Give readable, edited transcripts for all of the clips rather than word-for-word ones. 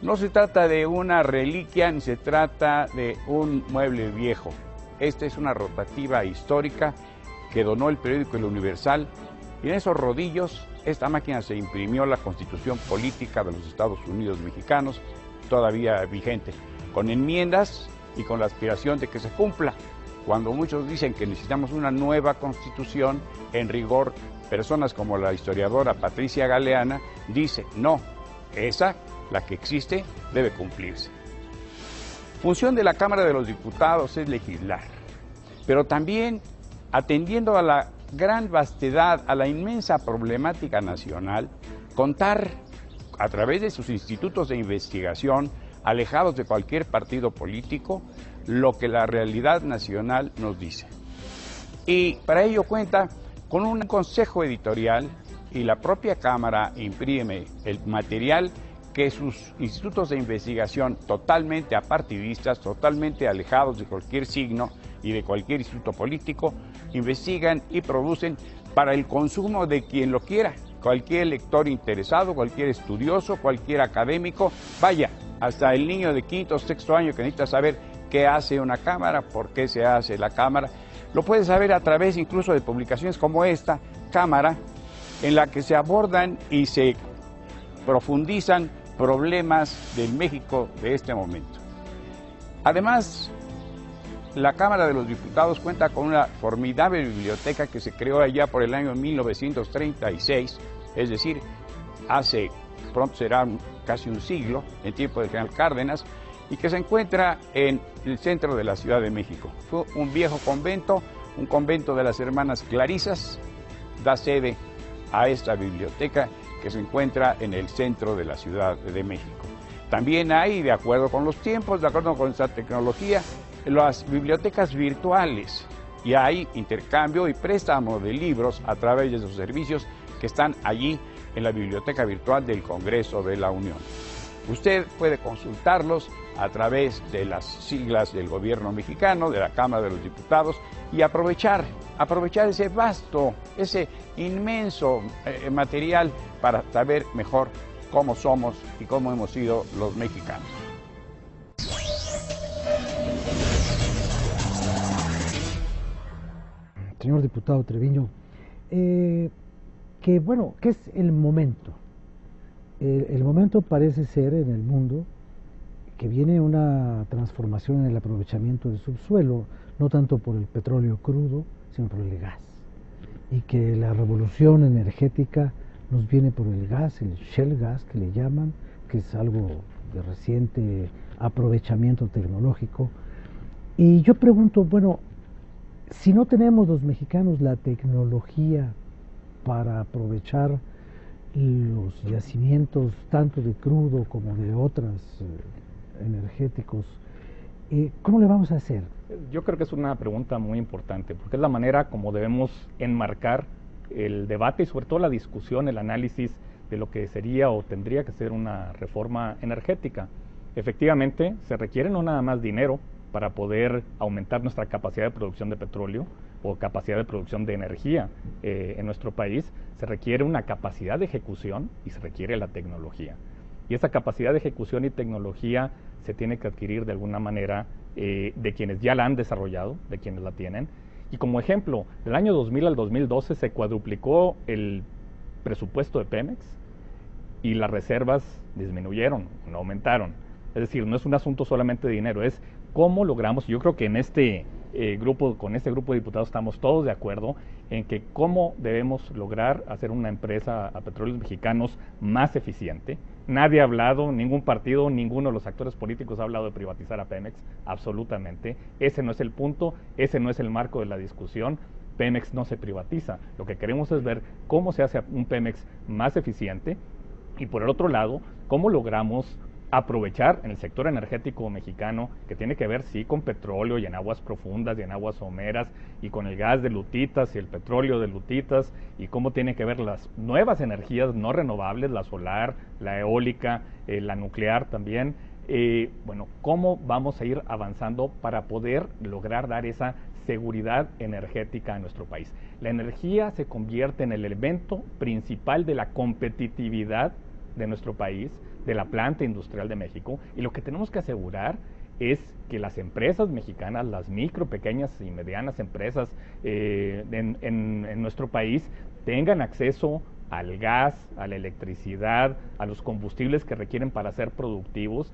No se trata de una reliquia ni se trata de un mueble viejo. Esta es una rotativa histórica que donó el periódico El Universal, y en esos rodillos esta máquina se imprimió la Constitución Política de los Estados Unidos Mexicanos, todavía vigente, con enmiendas y con la aspiración de que se cumpla. Cuando muchos dicen que necesitamos una nueva Constitución, en rigor, personas como la historiadora Patricia Galeana dice, no, esa, la que existe, debe cumplirse. Función de la Cámara de los Diputados es legislar, pero también atendiendo a la gran vastedad, a la inmensa problemática nacional, contar a través de sus institutos de investigación, alejados de cualquier partido político, lo que la realidad nacional nos dice. Y para ello cuenta con un consejo editorial y la propia Cámara imprime el material que sus institutos de investigación totalmente apartidistas, totalmente alejados de cualquier signo y de cualquier instituto político, investigan y producen para el consumo de quien lo quiera, cualquier lector interesado, cualquier estudioso, cualquier académico, vaya, hasta el niño de quinto o sexto año que necesita saber qué hace una cámara, por qué se hace la cámara, lo puede saber a través incluso de publicaciones como esta, Cámara, en la que se abordan y se profundizan problemas del México de este momento. Además, la Cámara de los Diputados cuenta con una formidable biblioteca que se creó allá por el año 1936, es decir, hace pronto será casi un siglo, en tiempo del general Cárdenas, y que se encuentra en el centro de la Ciudad de México. Fue un viejo convento, un convento de las hermanas Clarisas, da sede a esta biblioteca que se encuentra en el centro de la Ciudad de México. También hay, de acuerdo con los tiempos, de acuerdo con esta tecnología, las bibliotecas virtuales, y hay intercambio y préstamo de libros a través de esos servicios que están allí en la biblioteca virtual del Congreso de la Unión. Usted puede consultarlos a través de las siglas del gobierno mexicano, de la Cámara de los Diputados, y aprovechar ese vasto, ese inmenso material para saber mejor cómo somos y cómo hemos sido los mexicanos. Señor diputado Treviño, ¿qué es el momento? El momento parece ser en el mundo que viene una transformación en el aprovechamiento del subsuelo, no tanto por el petróleo crudo, sino por el gas. Y que la revolución energética nos viene por el gas, el shale gas que le llaman, que es algo de reciente aprovechamiento tecnológico. Y yo pregunto, bueno, si no tenemos los mexicanos la tecnología para aprovechar los yacimientos tanto de crudo como de otros energéticos, ¿cómo le vamos a hacer? Yo creo que es una pregunta muy importante, porque es la manera como debemos enmarcar el debate y sobre todo la discusión, el análisis de lo que sería o tendría que ser una reforma energética. Efectivamente, se requiere no nada más dinero para poder aumentar nuestra capacidad de producción de petróleo o capacidad de producción de energía en nuestro país, se requiere una capacidad de ejecución y se requiere la tecnología. Y esa capacidad de ejecución y tecnología se tiene que adquirir de alguna manera de quienes ya la han desarrollado, de quienes la tienen. Y como ejemplo, del año 2000 al 2012 se cuadruplicó el presupuesto de Pemex y las reservas disminuyeron, no aumentaron. Es decir, no es un asunto solamente de dinero, es cómo logramos, yo creo que en con este grupo de diputados estamos todos de acuerdo en que cómo debemos lograr hacer una empresa a petróleos mexicanos más eficiente. Nadie ha hablado, ningún partido, ninguno de los actores políticos ha hablado de privatizar a Pemex, absolutamente. Ese no es el punto, ese no es el marco de la discusión. Pemex no se privatiza. Lo que queremos es ver cómo se hace un Pemex más eficiente y por el otro lado, cómo logramos aprovechar en el sector energético mexicano, que tiene que ver sí con petróleo y en aguas profundas y en aguas someras y con el gas de lutitas y el petróleo de lutitas, y cómo tiene que ver las nuevas energías no renovables, la solar, la eólica, la nuclear también. Cómo vamos a ir avanzando para poder lograr dar esa seguridad energética a nuestro país. La energía se convierte en el elemento principal de la competitividad de nuestro país, de la planta industrial de México, y lo que tenemos que asegurar es que las empresas mexicanas, las micro, pequeñas y medianas empresas en nuestro país tengan acceso al gas, a la electricidad, a los combustibles que requieren para ser productivos,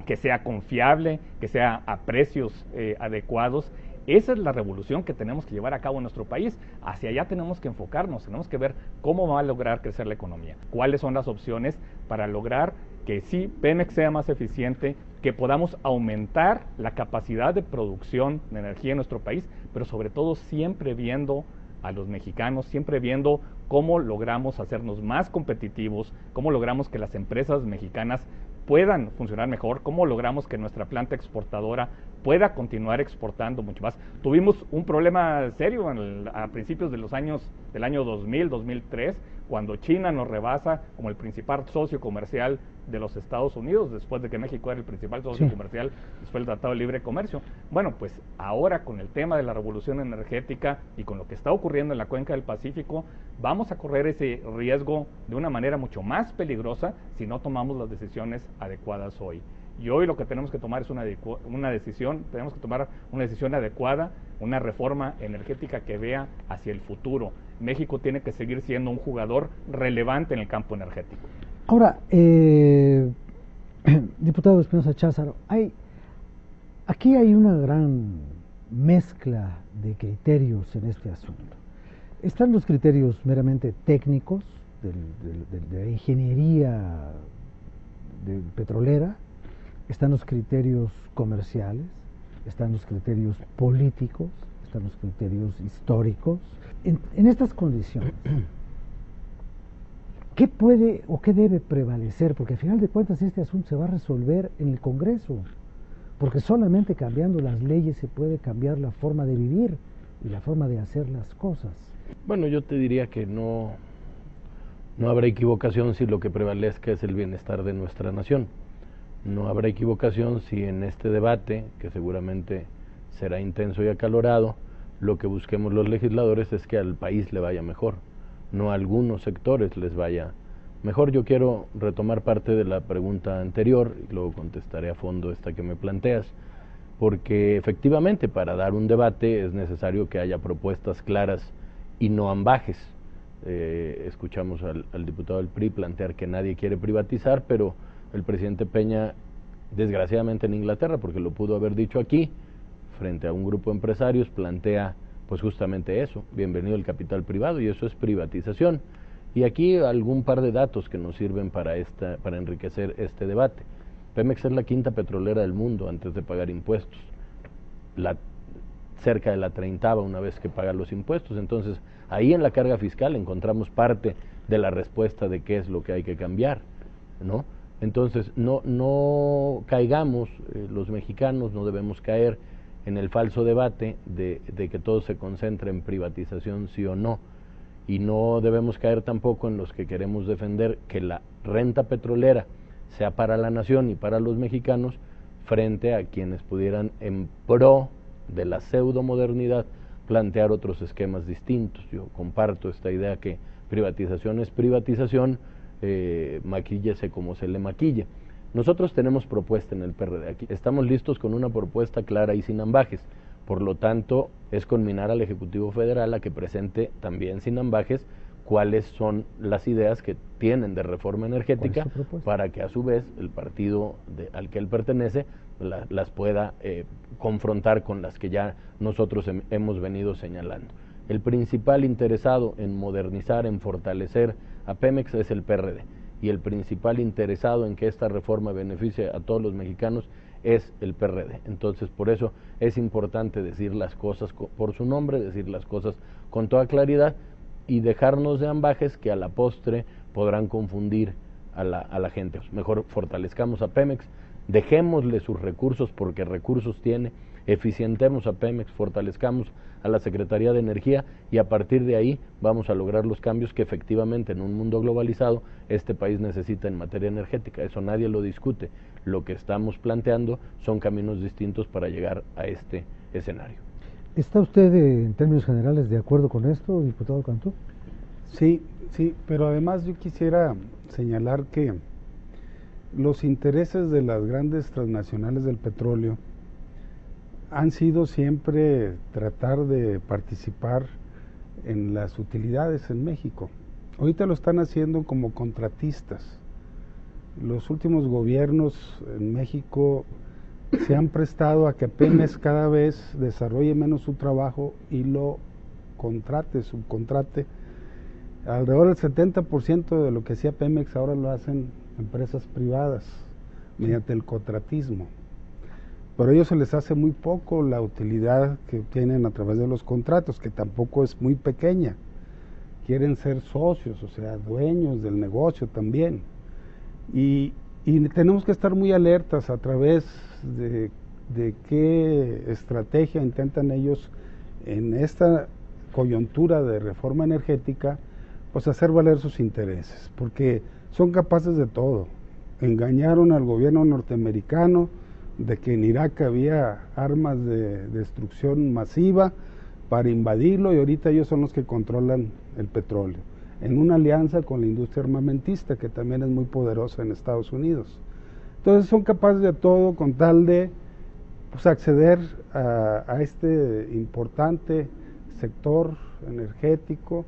que sea confiable, que sea a precios adecuados. Esa es la revolución que tenemos que llevar a cabo en nuestro país. Hacia allá tenemos que enfocarnos, tenemos que ver cómo va a lograr crecer la economía, cuáles son las opciones para lograr que sí, Pemex sea más eficiente, que podamos aumentar la capacidad de producción de energía en nuestro país, pero sobre todo siempre viendo a los mexicanos, siempre viendo cómo logramos hacernos más competitivos, cómo logramos que las empresas mexicanas puedan funcionar mejor, cómo logramos que nuestra planta exportadora pueda continuar exportando mucho más. Tuvimos un problema serio a principios de del año 2000, 2003, cuando China nos rebasa como el principal socio comercial de los Estados Unidos, después de que México era el principal socio comercial después del Tratado de Libre Comercio. Bueno, pues ahora con el tema de la revolución energética y con lo que está ocurriendo en la cuenca del Pacífico, vamos a correr ese riesgo de una manera mucho más peligrosa si no tomamos las decisiones adecuadas hoy. Y hoy lo que tenemos que tomar es una decisión, tenemos que tomar una decisión adecuada, una reforma energética que vea hacia el futuro. México tiene que seguir siendo un jugador relevante en el campo energético. Ahora, diputado Espinosa Cházaro, aquí hay una gran mezcla de criterios en este asunto. Están los criterios meramente técnicos de la ingeniería petrolera, están los criterios comerciales, están los criterios políticos, están los criterios históricos. En estas condiciones, ¿qué puede o qué debe prevalecer? Porque al final de cuentas este asunto se va a resolver en el Congreso, porque solamente cambiando las leyes se puede cambiar la forma de vivir y la forma de hacer las cosas. Bueno, yo te diría que no habrá equivocación si lo que prevalezca es el bienestar de nuestra nación. No habrá equivocación si en este debate, que seguramente será intenso y acalorado, lo que busquemos los legisladores es que al país le vaya mejor, no a algunos sectores les vaya mejor. Yo quiero retomar parte de la pregunta anterior y luego contestaré a fondo esta que me planteas, porque efectivamente para dar un debate es necesario que haya propuestas claras y no ambajes. Escuchamos al diputado del PRI plantear que nadie quiere privatizar, pero el presidente Peña, desgraciadamente en Inglaterra, porque lo pudo haber dicho aquí, frente a un grupo de empresarios, plantea pues justamente eso, bienvenido el capital privado, y eso es privatización. Y aquí algún par de datos que nos sirven para enriquecer este debate. Pemex es la quinta petrolera del mundo antes de pagar impuestos, cerca de la 30ª una vez que paga los impuestos. Entonces ahí en la carga fiscal encontramos parte de la respuesta de qué es lo que hay que cambiar, ¿no? Entonces no caigamos, los mexicanos no debemos caer en el falso debate de que todo se concentra en privatización sí o no, y no debemos caer tampoco en los que queremos defender que la renta petrolera sea para la nación y para los mexicanos, frente a quienes pudieran en pro de la pseudomodernidad plantear otros esquemas distintos. Yo comparto esta idea que privatización es privatización, maquíllese como se le maquille. Nosotros tenemos propuesta en el PRD, aquí estamos listos con una propuesta clara y sin ambajes. Por lo tanto, es conminar al Ejecutivo Federal a que presente también sin ambajes cuáles son las ideas que tienen de reforma energética, para que a su vez el partido al que él pertenece las pueda confrontar con las que ya nosotros hemos venido señalando. El principal interesado en modernizar, en fortalecer a Pemex es el PRD, y el principal interesado en que esta reforma beneficie a todos los mexicanos es el PRD. Entonces, por eso es importante decir las cosas por su nombre, decir las cosas con toda claridad y dejarnos de ambajes que a la postre podrán confundir a la gente. Mejor fortalezcamos a Pemex, dejémosle sus recursos porque recursos tiene, eficientemos a Pemex, fortalezcamos a la Secretaría de Energía, y a partir de ahí vamos a lograr los cambios que efectivamente en un mundo globalizado este país necesita en materia energética. Eso nadie lo discute. Lo que estamos planteando son caminos distintos para llegar a este escenario. ¿Está usted en términos generales de acuerdo con esto, diputado Cantú? Sí, sí, pero además yo quisiera señalar que los intereses de las grandes transnacionales del petróleo han sido siempre tratar de participar en las utilidades en México. Ahorita lo están haciendo como contratistas. Los últimos gobiernos en México se han prestado a que Pemex cada vez desarrolle menos su trabajo y lo subcontrate. Alrededor del 70% de lo que hacía Pemex ahora lo hacen empresas privadas mediante el contratismo. Pero a ellos se les hace muy poco la utilidad que obtienen a través de los contratos, que tampoco es muy pequeña. Quieren ser socios, o sea, dueños del negocio también. Y tenemos que estar muy alertas a través de qué estrategia intentan ellos en esta coyuntura de reforma energética, pues hacer valer sus intereses, porque son capaces de todo. Engañaron al gobierno norteamericano de que en Irak había armas de destrucción masiva para invadirlo, y ahorita ellos son los que controlan el petróleo, en una alianza con la industria armamentista, que también es muy poderosa en Estados Unidos. Entonces son capaces de todo con tal de pues, acceder a este importante sector energético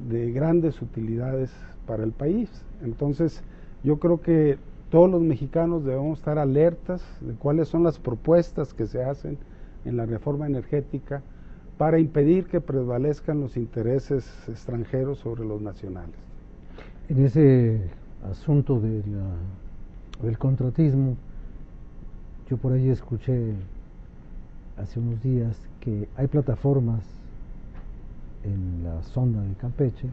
de grandes utilidades para el país. Entonces yo creo que todos los mexicanos debemos estar alertas de cuáles son las propuestas que se hacen en la reforma energética para impedir que prevalezcan los intereses extranjeros sobre los nacionales. En ese asunto del contratismo, yo por ahí escuché hace unos días que hay plataformas en la sonda de Campeche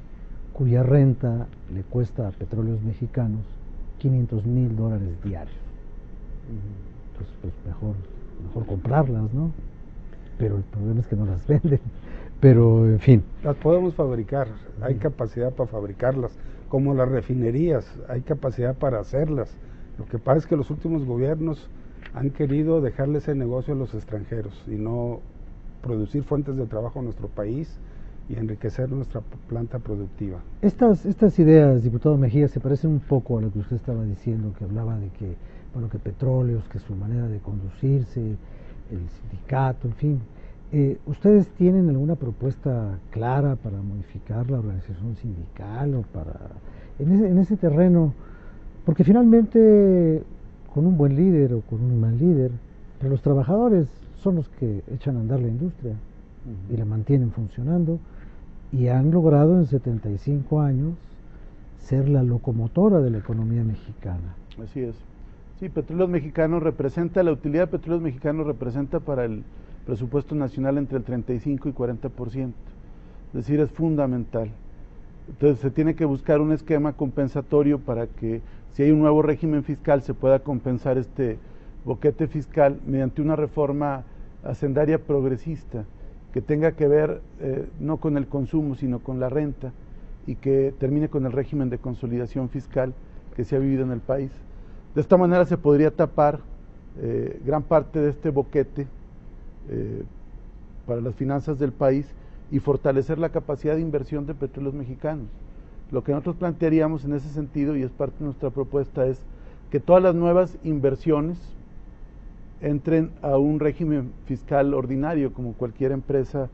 cuya renta le cuesta a Petróleos Mexicanos $500,000 diarios. Entonces, pues mejor comprarlas, ¿no? Pero el problema es que no las venden. Pero, en fin. Las podemos fabricar, hay capacidad para fabricarlas, como las refinerías, hay capacidad para hacerlas. Lo que pasa es que los últimos gobiernos han querido dejarle ese negocio a los extranjeros y no producir fuentes de trabajo en nuestro país y enriquecer nuestra planta productiva. Estas ideas, diputado Mejía, se parecen un poco a lo que usted estaba diciendo, que hablaba de que, bueno, que petróleos, que su manera de conducirse, el sindicato, en fin. ¿Ustedes tienen alguna propuesta clara para modificar la organización sindical o para en ese terreno? Porque finalmente, con un buen líder o con un mal líder, pero los trabajadores son los que echan a andar la industria y la mantienen funcionando, y han logrado en 75 años ser la locomotora de la economía mexicana. Así es. Sí, Petróleos Mexicanos representa, la utilidad de Petróleos Mexicanos representa para el presupuesto nacional entre el 35 y 40%. Es decir, es fundamental. Entonces se tiene que buscar un esquema compensatorio para que si hay un nuevo régimen fiscal se pueda compensar este boquete fiscal mediante una reforma hacendaria progresista que tenga que ver no con el consumo sino con la renta y que termine con el régimen de consolidación fiscal que se ha vivido en el país. De esta manera se podría tapar gran parte de este boquete para las finanzas del país y fortalecer la capacidad de inversión de Petróleos Mexicanos. Lo que nosotros plantearíamos en ese sentido, y es parte de nuestra propuesta, es que todas las nuevas inversiones entren a un régimen fiscal ordinario, como cualquier empresa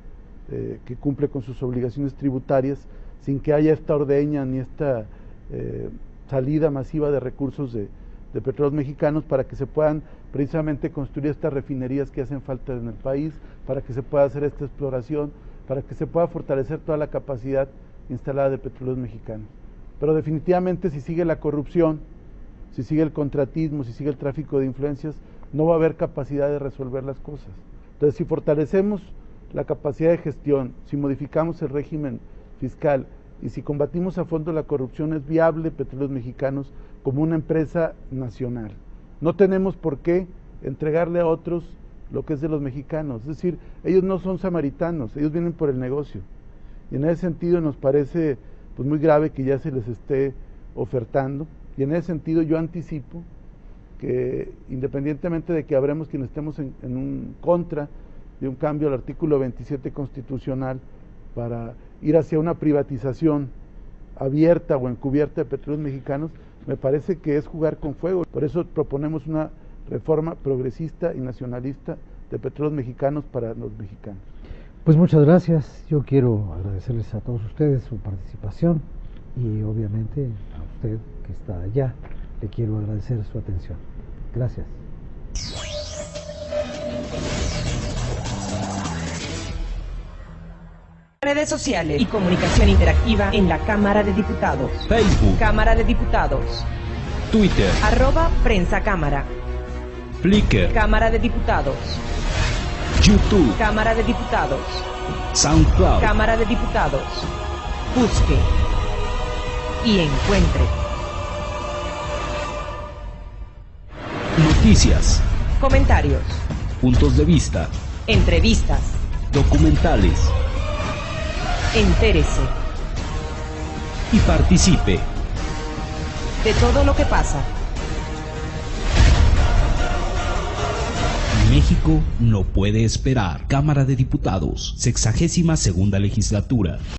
que cumple con sus obligaciones tributarias, sin que haya esta ordeña ni esta salida masiva de recursos de Petróleos Mexicanos, para que se puedan precisamente construir estas refinerías que hacen falta en el país, para que se pueda hacer esta exploración, para que se pueda fortalecer toda la capacidad instalada de Petróleos Mexicanos. Pero definitivamente si sigue la corrupción, si sigue el contratismo, si sigue el tráfico de influencias, no va a haber capacidad de resolver las cosas. Entonces, si fortalecemos la capacidad de gestión, si modificamos el régimen fiscal y si combatimos a fondo la corrupción, es viable Petróleos Mexicanos como una empresa nacional. No tenemos por qué entregarle a otros lo que es de los mexicanos. Es decir, ellos no son samaritanos, ellos vienen por el negocio. Y en ese sentido nos parece pues muy grave que ya se les esté ofertando. Y en ese sentido yo anticipo que independientemente de que habremos quienes estemos en un contra de un cambio al artículo 27 constitucional para ir hacia una privatización abierta o encubierta de Petróleos Mexicanos, me parece que es jugar con fuego. Por eso proponemos una reforma progresista y nacionalista de Petróleos Mexicanos para los mexicanos. Pues muchas gracias. Yo quiero agradecerles a todos ustedes su participación y obviamente a usted que está allá le quiero agradecer su atención. Gracias. Redes sociales y comunicación interactiva en la Cámara de Diputados. Facebook, Cámara de Diputados. Twitter, @Prensa Cámara. Flickr, Cámara de Diputados. YouTube, Cámara de Diputados. SoundCloud. Cámara de Diputados. Busque y encuentre. Noticias, Comentarios. puntos de vista, Entrevistas. documentales Entérese y participe. de todo lo que pasa. México no puede esperar. Cámara de Diputados, 62ª legislatura.